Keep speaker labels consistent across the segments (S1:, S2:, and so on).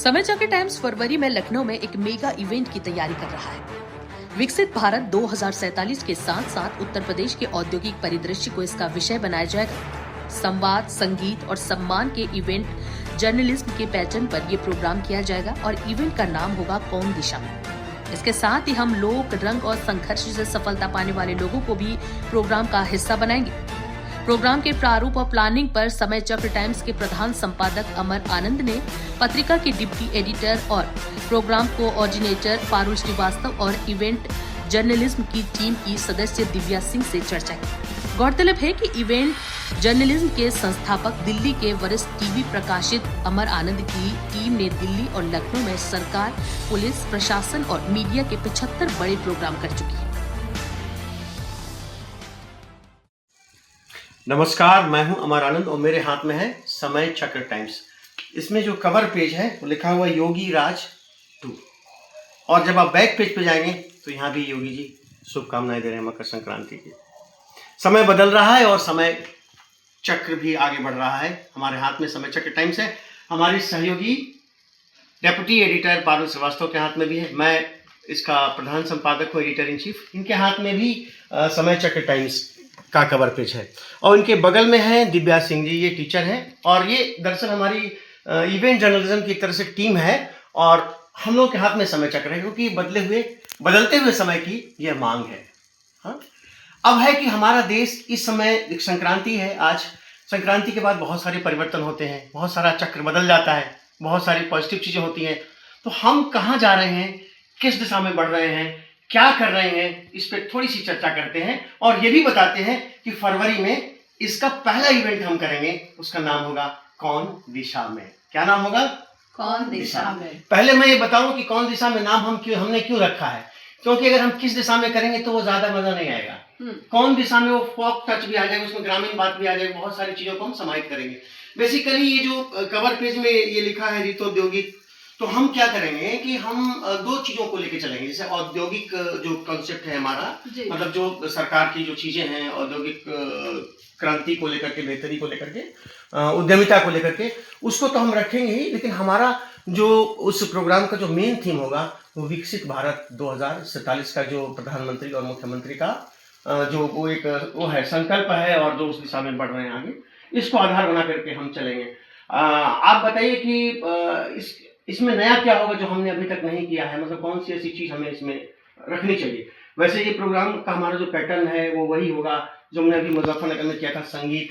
S1: समय चक्र टाइम्स फरवरी में लखनऊ में एक मेगा इवेंट की तैयारी कर रहा है। विकसित भारत 2047 के साथ साथ उत्तर प्रदेश के औद्योगिक परिदृश्य को इसका विषय बनाया जाएगा। संवाद, संगीत और सम्मान के इवेंट जर्नलिज्म के पैटर्न पर यह प्रोग्राम किया जाएगा और इवेंट का नाम होगा कौन दिशा में। इसके साथ ही हम लोक, रंग और संघर्ष से सफलता पाने वाले लोगों को भी प्रोग्राम का हिस्सा बनाएंगे। प्रोग्राम के प्रारूप और प्लानिंग पर समय चक्र टाइम्स के प्रधान संपादक अमर आनंद ने पत्रिका के डिप्टी एडिटर और प्रोग्राम कोऑर्डिनेटर पारुल श्रीवास्तव और इवेंट जर्नलिज्म की टीम की सदस्य दिव्या सिंह से चर्चा की। गौरतलब है कि इवेंट जर्नलिज्म के संस्थापक दिल्ली के वरिष्ठ टीवी प्रकाशित अमर आनंद की टीम ने दिल्ली और लखनऊ में सरकार, पुलिस, प्रशासन और मीडिया के 75 बड़े प्रोग्राम कर चुकी है।
S2: नमस्कार, मैं हूं अमर आनंद और मेरे हाथ में है समय चक्र टाइम्स। इसमें जो कवर पेज है वो लिखा हुआ योगी राज 2 और जब आप बैक पेज पे जाएंगे तो यहाँ भी योगी जी शुभकामनाएं दे रहे हैं मकर संक्रांति की। समय बदल रहा है और समय चक्र भी आगे बढ़ रहा है। हमारे हाथ में समय चक्र टाइम्स है। हमारी सहयोगी डेप्यूटी एडिटर पारुल श्रीवास्तव के हाथ में भी है। मैं इसका प्रधान संपादक हूँ, एडिटर इन चीफ। इनके हाथ में भी समय चक्र टाइम्स का कवर पेज है और इनके बगल में है दिव्या सिंह जी, ये टीचर हैं और ये दरअसल हमारी इवेंट जर्नलिज्म की तरफ से टीम है और हम लोग के हाथ में समय चक्र है क्योंकि बदलते हुए समय की यह मांग है। हाँ, अब है कि हमारा देश इस समय एक संक्रांति है। आज संक्रांति के बाद बहुत सारे परिवर्तन होते हैं, बहुत सारा चक्र बदल जाता है, बहुत सारी पॉजिटिव चीज़ें होती हैं। तो हम कहाँ जा रहे हैं, किस दिशा में बढ़ रहे हैं, क्या कर रहे हैं, इस पर थोड़ी सी चर्चा करते हैं और ये भी बताते हैं कि फरवरी में इसका पहला इवेंट हम करेंगे, उसका नाम होगा कौन दिशा में। क्या नाम होगा?
S3: कौन दिशा में।
S2: पहले मैं ये बताऊं कि कौन दिशा में नाम हमने क्यों रखा है, क्योंकि अगर हम किस दिशा में करेंगे तो वो ज्यादा मजा नहीं आएगा। कौन दिशा में वो फोक टच भी आ जाएगा, उसमें ग्रामीण बात भी आ जाएगी, बहुत सारी चीजों को हम समाहित करेंगे। बेसिकली ये जो कवर पेज में ये लिखा है रीतौद्योगिक, तो हम क्या करेंगे कि हम दो चीजों को लेकर चलेंगे। जैसे औद्योगिक जो कॉन्सेप्ट है हमारा, मतलब जो सरकार की जो चीजें हैं औद्योगिक क्रांति को लेकर के, बेहतरी को लेकर के, उद्यमिता को लेकर के, उसको तो हम रखेंगे ही, लेकिन हमारा जो उस प्रोग्राम का जो मेन थीम होगा वो विकसित भारत 2047 का जो प्रधानमंत्री और मुख्यमंत्री का जो वो है संकल्प है और जो उस दिशा में बढ़ रहे हैं आगे, इसको आधार बना करके हम चलेंगे। आप बताइए कि इसमें नया क्या होगा जो हमने अभी तक नहीं किया है, मतलब कौन सी ऐसी चीज हमें इसमें रखनी चाहिए। वैसे ये प्रोग्राम का हमारा जो पैटर्न है वो वही होगा जो हमने अभी मुजफ्फरनगर में किया था, संगीत,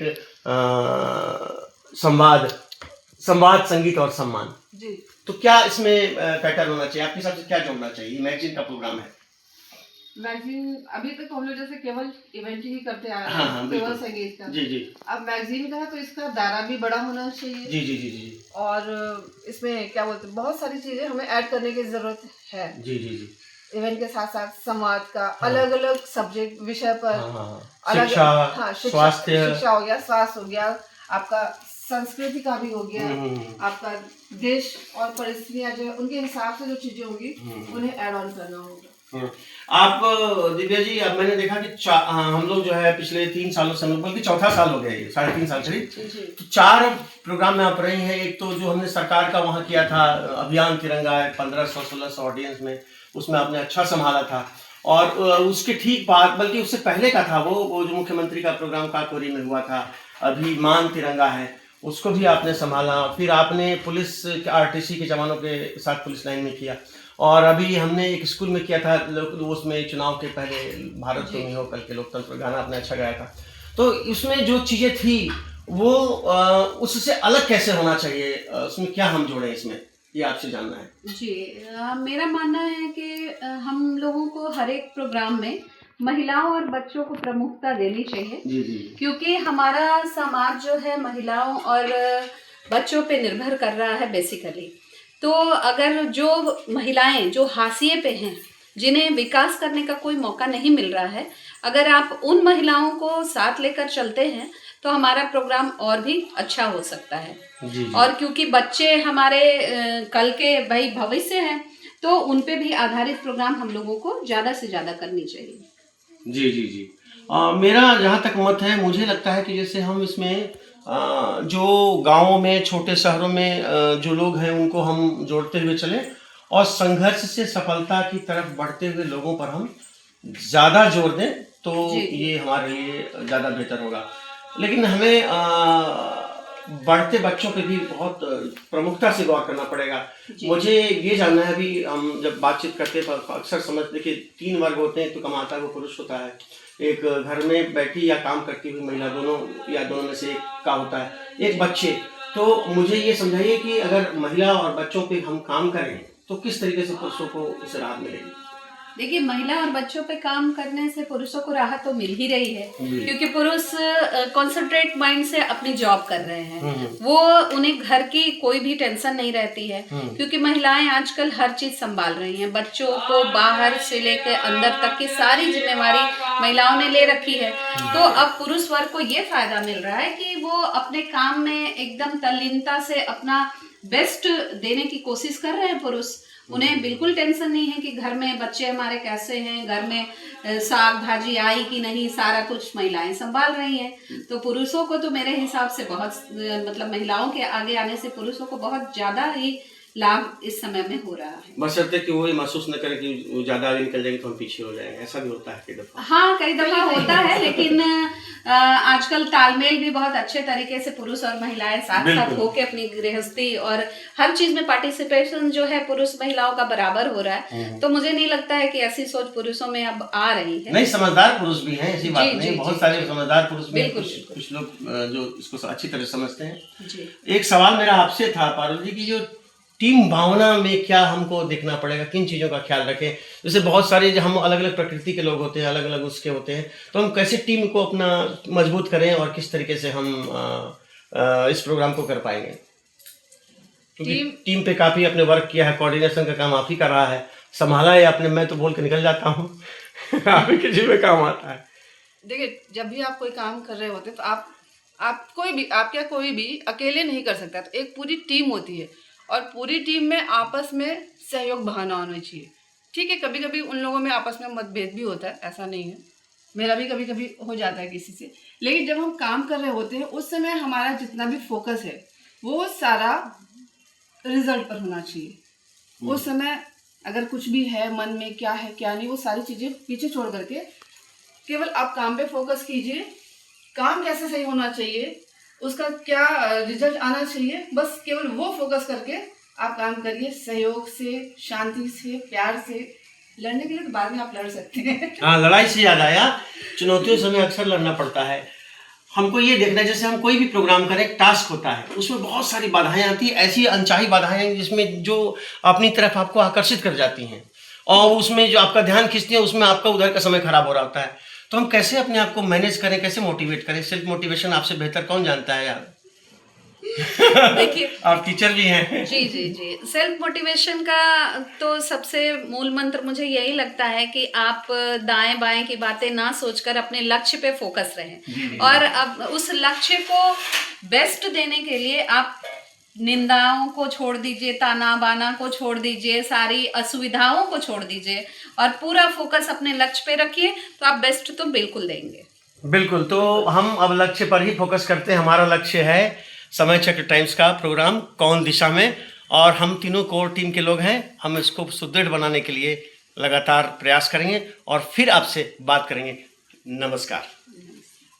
S2: संवाद, संगीत और सम्मान जी। तो क्या इसमें पैटर्न होना चाहिए, आपके हिसाब से क्या जोड़ना चाहिए? मैगजीन का प्रोग्राम है।
S3: मैगजीन अभी तक तो हम लोग जैसे केवल इवेंट ही करते आ रहे हैं।
S2: हाँ,
S3: केवल संगीत का।
S2: जी जी।
S3: अब मैगजीन का है तो इसका दायरा भी बड़ा होना चाहिए।
S2: जी जी जी जी।
S3: और इसमें क्या बोलते हैं, बहुत सारी चीजें हमें ऐड करने की जरूरत है।
S2: जी जी जी।
S3: इवेंट के साथ साथ संवाद का अलग अलग सब्जेक्ट विषय पर अलग,
S2: स्वास्थ्य,
S3: शिक्षा हो गया, स्वास्थ्य हो गया, आपका संस्कृति का भी हो गया, आपका देश और परिस्थितियां जो उनके हिसाब से जो चीजें होंगी उन्हें ऐड ऑन करना होगा।
S2: आप दिव्या जी, अब मैंने देखा कि हम लोग जो है पिछले 3 सालों से, बल्कि चौथा साल हो गया, 3.5 साल से, तो 4 प्रोग्राम में आप रही हैं। एक तो जो हमने सरकार का वहाँ किया था अभियान तिरंगा 1500-1600 ऑडियंस में, उसमें आपने अच्छा संभाला था और उसके ठीक बाद, बल्कि उससे पहले का था वो जो मुख्यमंत्री का प्रोग्राम काकोरी में हुआ था, अभी मान तिरंगा है, उसको भी आपने संभाला। फिर आपने पुलिस RTC के जवानों के साथ पुलिस लाइन में किया और अभी हमने एक स्कूल में किया था, उसमें चुनाव के पहले भारत तुम ही हो कल के लोकतंत्र गाना आपने अच्छा गाया था। तो उसमें जो चीज़ें थी वो उससे अलग कैसे होना चाहिए, उसमें क्या हम जोड़े, इसमें ये आपसे जानना है।
S4: जी, मेरा मानना है कि हम लोगों को हर एक प्रोग्राम में महिलाओं और बच्चों को प्रमुखता देनी चाहिए।
S2: जी जी।
S4: क्योंकि हमारा समाज जो है महिलाओं और बच्चों पे निर्भर कर रहा है बेसिकली। तो अगर जो महिलाएं जो हाशिए पे हैं, जिन्हें विकास करने का कोई मौका नहीं मिल रहा है, अगर आप उन महिलाओं को साथ लेकर चलते हैं तो हमारा प्रोग्राम और भी अच्छा हो सकता है।
S2: जी।
S4: और क्योंकि बच्चे हमारे कल के भाई भविष्य हैं, तो उन पे भी आधारित प्रोग्राम हम लोगों को ज़्यादा से ज़्यादा करनी चाहिए।
S2: जी जी जी। मेरा जहाँ तक मत है, मुझे लगता है कि जैसे हम इसमें जो गांवों में, छोटे शहरों में जो लोग हैं उनको हम जोड़ते हुए चलें और संघर्ष से सफलता की तरफ बढ़ते हुए लोगों पर हम ज़्यादा जोर दें तो ये हमारे लिए ज़्यादा बेहतर होगा। लेकिन हमें बढ़ते बच्चों पे भी बहुत प्रमुखता से गौर करना पड़ेगा। मुझे ये जानना है, अभी हम जब बातचीत करते हैं तो अक्सर समझ देखिए 3 वर्ग होते हैं, तो कमाता है वो पुरुष होता है, एक घर में बैठी या काम करती हुई महिला, दोनों या दोनों में से एक का होता है, एक बच्चे। तो मुझे ये समझाइए कि अगर महिला और बच्चों पे हम काम करें तो किस तरीके से पुरुषों को उसे राहत मिलेगी?
S4: देखिए, महिला और बच्चों पे काम करने से पुरुषों को राहत तो मिल ही रही है, क्योंकि पुरुष कंसंट्रेट माइंड से अपनी जॉब कर रहे हैं। वो उन्हें घर की कोई भी टेंशन नहीं रहती है, क्योंकि महिलाएं आजकल हर चीज संभाल रही हैं। बच्चों को बाहर से लेकर अंदर तक की सारी जिम्मेवारी महिलाओं ने ले रखी है। तो अब पुरुष वर्ग को ये फायदा मिल रहा है कि वो अपने काम में एकदम तल्लीनता से अपना बेस्ट देने की कोशिश कर रहे हैं। पुरुष, उन्हें बिल्कुल टेंशन नहीं है कि घर में बच्चे हमारे कैसे हैं, घर में साग भाजी आई कि नहीं, सारा कुछ महिलाएं संभाल रही हैं। तो पुरुषों को तो मेरे हिसाब से बहुत, मतलब महिलाओं के आगे आने से पुरुषों को बहुत ज्यादा ही लाभ इस समय में हो रहा है।
S2: बशर्ते कि वो ये महसूस न करें कि वो ज्यादा आगे निकल जाएंगे तो हम पीछे हो जाएंगे। ऐसा भी होता है कई दफा।
S4: हाँ, कई दफा होता है, लेकिन आजकल तालमेल भी बहुत अच्छे तरीके से पुरुष और महिलाएं साथ साथ होके अपनी गृहस्थी और हर चीज में पार्टिसिपेशन जो है पुरुष महिलाओं का बराबर हो रहा है। तो मुझे नहीं लगता है कि ऐसी सोच पुरुषों में अब आ रही है।
S2: नहीं, समझदार पुरुष भी हैं, ऐसी बात नहीं, बहुत सारे समझदार पुरुष भी हैं, कुछ लोग जो इसको अच्छी तरह समझते हैं। एक सवाल मेरा आपसे था पारुल जी की, जो टीम भावना में क्या हमको देखना पड़ेगा, किन चीज़ों का ख्याल रखें? जैसे बहुत सारे जो हम अलग अलग प्रकृति के लोग होते हैं, अलग अलग उसके होते हैं, तो हम कैसे टीम को अपना मजबूत करें और किस तरीके से हम इस प्रोग्राम को कर पाएंगे? क्योंकि टीम पे काफ़ी अपने वर्क किया है, कोऑर्डिनेशन का काम आप ही कर रहा है, संभाला है आपने, मैं तो बोल के निकल जाता हूँ आप ही किसी में काम आता है।
S3: देखिए, जब भी आप कोई काम कर रहे होते हैं तो आप कोई भी, आप क्या कोई भी अकेले नहीं कर सकता, तो एक पूरी टीम होती है और पूरी टीम में आपस में सहयोग भावना होना चाहिए। ठीक है, कभी कभी उन लोगों में आपस में मतभेद भी होता है, ऐसा नहीं है, मेरा भी कभी कभी हो जाता है किसी से, लेकिन जब हम काम कर रहे होते हैं उस समय हमारा जितना भी फोकस है वो सारा रिजल्ट पर होना चाहिए। उस समय अगर कुछ भी है मन में, क्या है क्या नहीं, वो सारी चीज़ें पीछे छोड़ करके केवल आप काम पे फोकस कीजिए। काम कैसे सही होना चाहिए, उसका क्या रिजल्ट आना चाहिए, बस केवल वो फोकस करके आप काम करिए। सहयोग से, शांति से, प्यार से। लड़ने के लिए तो बाद में आप लड़ सकते हैं।
S2: हाँ, लड़ाई से याद आया, चुनौतियों से हमें अक्सर लड़ना पड़ता है। हमको ये देखना है, जैसे हम कोई भी प्रोग्राम करें, एक टास्क होता है, उसमें बहुत सारी बाधाएं आती हैं, ऐसी अनचाही बाधाएं जिसमें जो अपनी तरफ आपको आकर्षित कर जाती हैं और उसमें जो आपका ध्यान खींचती है, उसमें आपका उधर का समय खराब हो रहा होता है। तो हम कैसे अपने आप को मैनेज करें, कैसे मोटिवेट करें? सेल्फ मोटिवेशन आपसे बेहतर कौन जानता है यार?
S4: देखिए,
S2: आप टीचर भी हैं।
S4: जी जी जी, सेल्फ मोटिवेशन का तो सबसे मूल मंत्र मुझे यही लगता है कि आप दाएं बाएं की बातें ना सोचकर अपने लक्ष्य पे फोकस रहें और अब उस लक्ष्य को बेस्ट देने के लिए आप निंदाओं को छोड़ दीजिए, ताना बाना को छोड़ दीजिए, सारी असुविधाओं को छोड़ दीजिए और पूरा फोकस अपने लक्ष्य पे रखिए, तो आप बेस्ट तो बिल्कुल देंगे।
S2: बिल्कुल, तो हम अब लक्ष्य पर ही फोकस करते हैं। हमारा लक्ष्य है समय चक्र टाइम्स का प्रोग्राम कौन दिशा में, और हम तीनों कोर टीम के लोग हैं। हम इसको सुदृढ़ बनाने के लिए लगातार प्रयास करेंगे और फिर आपसे बात करेंगे। नमस्कार।